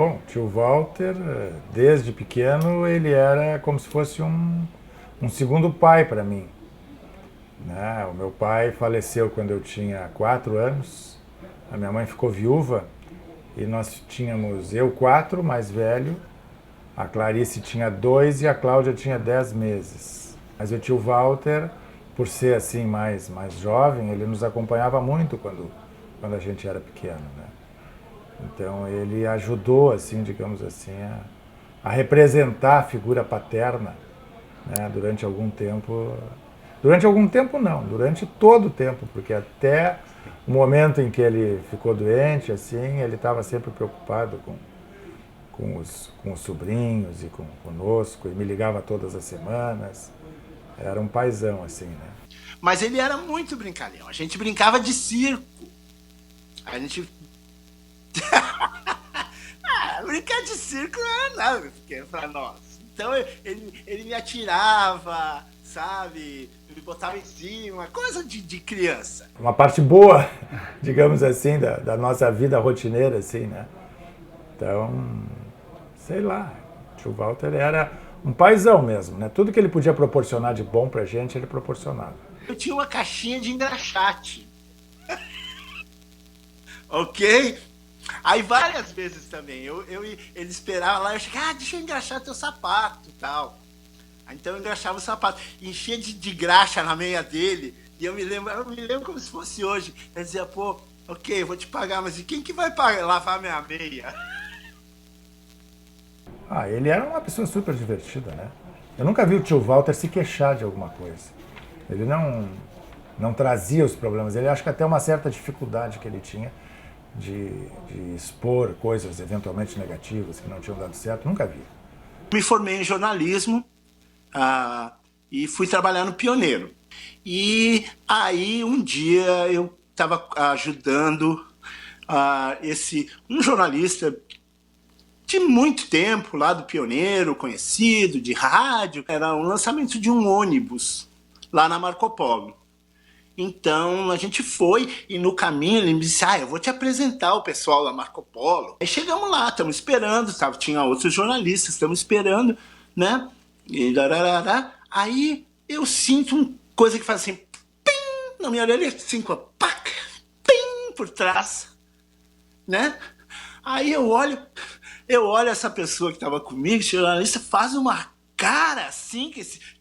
Bom, tio Walter, desde pequeno, ele era como se fosse um segundo pai para mim, né? O meu pai faleceu quando eu tinha 4 anos, a minha mãe ficou viúva e nós tínhamos eu 4, mais velho, a Clarice tinha 2 e a Cláudia tinha 10 meses. Mas o tio Walter, por ser assim mais jovem, ele nos acompanhava muito quando a gente era pequeno, né? Então ele ajudou, assim, digamos assim, a representar a figura paterna, né, durante algum tempo. Durante algum tempo não, durante todo o tempo, porque até o momento em que ele ficou doente, assim, ele estava sempre preocupado com os sobrinhos e conosco, e me ligava todas as semanas. Era um paizão, assim, né? Mas ele era muito brincalhão. A gente brincava de circo. A gente... brincar de circo não era nada pra nós. Então ele me atirava, sabe? Me botava em cima, coisa de criança. Uma parte boa, digamos assim, da nossa vida rotineira, assim, né? Então, sei lá, o tio Walter era um paizão mesmo, né? Tudo que ele podia proporcionar de bom pra gente, ele proporcionava. Eu tinha uma caixinha de engraxate. Ok? Aí várias vezes também, ele esperava lá, eu chegava, deixa eu engraxar teu sapato e tal. Então eu engraxava o sapato, enchia de graxa na meia dele, e eu me lembro como se fosse hoje. Eu dizia, pô, ok, eu vou te pagar, mas e quem que vai lavar minha meia? Ah, ele era uma pessoa super divertida, né? Eu nunca vi o tio Walter se queixar de alguma coisa. Ele não trazia os problemas, ele acho que até uma certa dificuldade que ele tinha de expor coisas eventualmente negativas que não tinham dado certo, nunca vi. Me formei em jornalismo e fui trabalhar no Pioneiro. E aí um dia eu estava ajudando um jornalista de muito tempo lá do Pioneiro, conhecido, de rádio. Era o lançamento de um ônibus lá na Marco Polo. Então a gente foi e no caminho ele me disse, eu vou te apresentar o pessoal da Marco Polo. Aí chegamos lá, estamos esperando, tinha outros jornalistas, estamos esperando, né? E aí eu sinto uma coisa que faz assim, pim, na minha orelha, assim, pac, pim, por trás, né? Aí eu olho essa pessoa que estava comigo, jornalista, faz uma cara assim,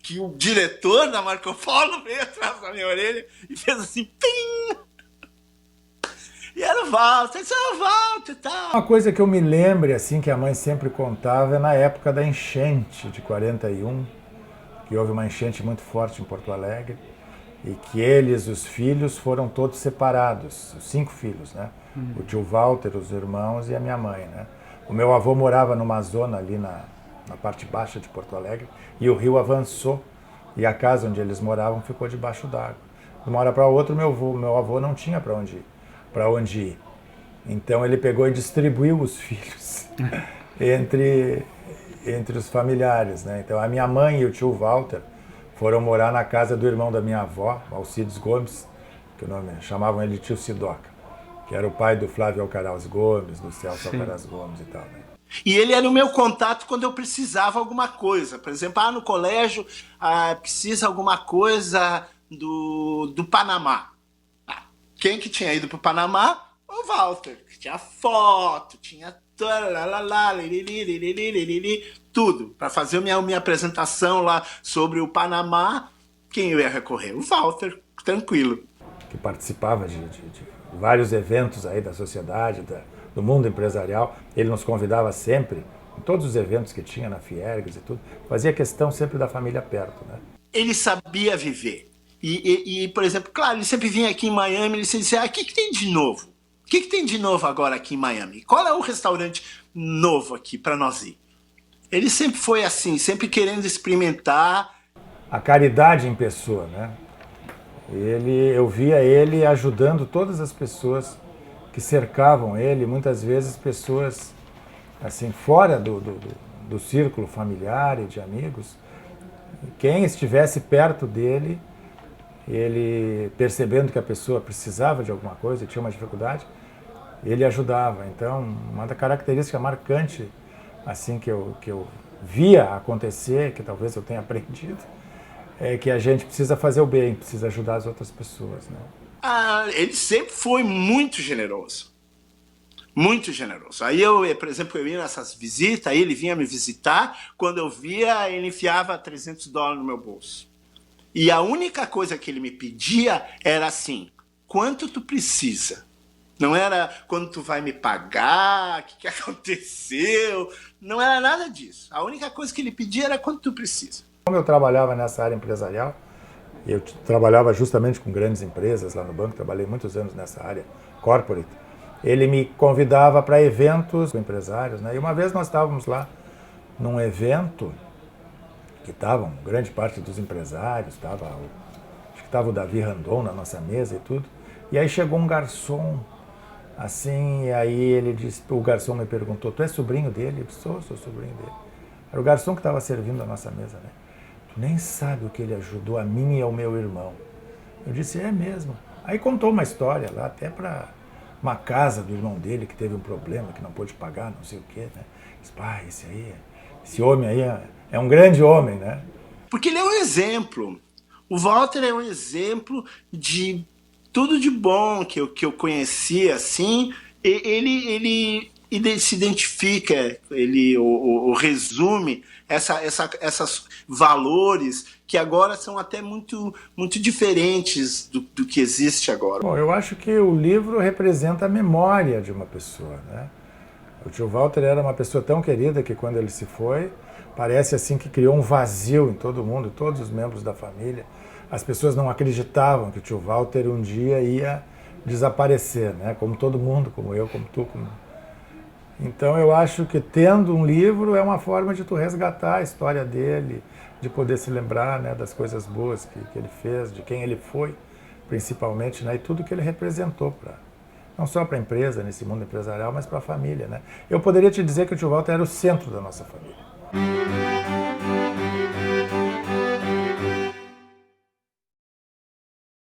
que o diretor da Marco Polo veio atrás da minha orelha e fez assim, pim! E era o Walter, disse, o Walter e tal. Uma coisa que eu me lembre, assim, que a mãe sempre contava, é na época da enchente de 41, que houve uma enchente muito forte em Porto Alegre, e que eles, os filhos, foram todos separados, os 5 filhos, né? O tio Walter, os irmãos e a minha mãe, né? O meu avô morava numa zona ali na parte baixa de Porto Alegre, e o rio avançou, e a casa onde eles moravam ficou debaixo d'água. De uma hora para outra, meu avô não tinha para onde ir. Então ele pegou e distribuiu os filhos entre os familiares, né? Então a minha mãe e o tio Walter foram morar na casa do irmão da minha avó, Alcides Gomes, que o nome chamavam ele de tio Sidoca, que era o pai do Flávio Alcaraz Gomes, do Celso Alcaraz Gomes e tal, né? E ele era o meu contato quando eu precisava alguma coisa. Por exemplo, no colégio precisa alguma coisa do Panamá. Quem que tinha ido para o Panamá? O Walter. Que tinha foto, tinha tudo. Para fazer a minha apresentação lá sobre o Panamá, quem eu ia recorrer? O Walter, tranquilo. Que participava de vários eventos aí da sociedade, do mundo empresarial. Ele nos convidava sempre, em todos os eventos que tinha na Fiergs e tudo, fazia questão sempre da família perto, né? Ele sabia viver. Por exemplo, claro, ele sempre vinha aqui em Miami, ele sempre dizia, o que tem de novo? O que tem de novo agora aqui em Miami? Qual é o restaurante novo aqui para nós ir? Ele sempre foi assim, sempre querendo experimentar. A caridade em pessoa, né? Eu via ele ajudando todas as pessoas que cercavam ele, muitas vezes pessoas assim fora do círculo familiar e de amigos. Quem estivesse perto dele, ele percebendo que a pessoa precisava de alguma coisa e tinha uma dificuldade, ele ajudava. Então, uma da características marcante assim que eu via acontecer, que talvez eu tenha aprendido, é que a gente precisa fazer o bem, precisa ajudar as outras pessoas, né? Ele sempre foi muito generoso. Muito generoso. Aí eu, por exemplo, eu ia nessas visitas, aí ele vinha me visitar, quando eu via, ele enfiava $300 no meu bolso. E a única coisa que ele me pedia era assim, quanto tu precisa? Não era quando tu vai me pagar, o que aconteceu, não era nada disso. A única coisa que ele pedia era quanto tu precisa. Como eu trabalhava nessa área empresarial, eu trabalhava justamente com grandes empresas lá no banco, trabalhei muitos anos nessa área corporate, ele me convidava para eventos com empresários, né? E uma vez nós estávamos lá num evento que estavam grande parte dos empresários, acho que estava o Davi Randon na nossa mesa e tudo, e aí chegou um garçom, assim, e aí ele disse, o garçom me perguntou, tu é sobrinho dele? Eu disse, sou sobrinho dele. Era o garçom que estava servindo a nossa mesa, né? Tu nem sabe o que ele ajudou a mim e ao meu irmão. Eu disse, é mesmo. Aí contou uma história lá, até para uma casa do irmão dele que teve um problema, que não pôde pagar, não sei o quê, né? Disse, pai, esse homem aí é um grande homem, né? Porque ele é um exemplo. O Walter é um exemplo de tudo de bom que eu conheci, assim. Ele se identifica, ele o resume esses valores que agora são até muito diferentes do que existe agora. Bom, eu acho que o livro representa a memória de uma pessoa, né? O tio Walter era uma pessoa tão querida que quando ele se foi, parece assim que criou um vazio em todo mundo, todos os membros da família. As pessoas não acreditavam que o tio Walter um dia ia desaparecer, né? Como todo mundo, como eu, como tu. Então eu acho que tendo um livro é uma forma de tu resgatar a história dele, de poder se lembrar, né, das coisas boas que ele fez, de quem ele foi, principalmente, né, e tudo que ele representou não só para a empresa, nesse mundo empresarial, mas para a família, né? Eu poderia te dizer que o tio Walter era o centro da nossa família.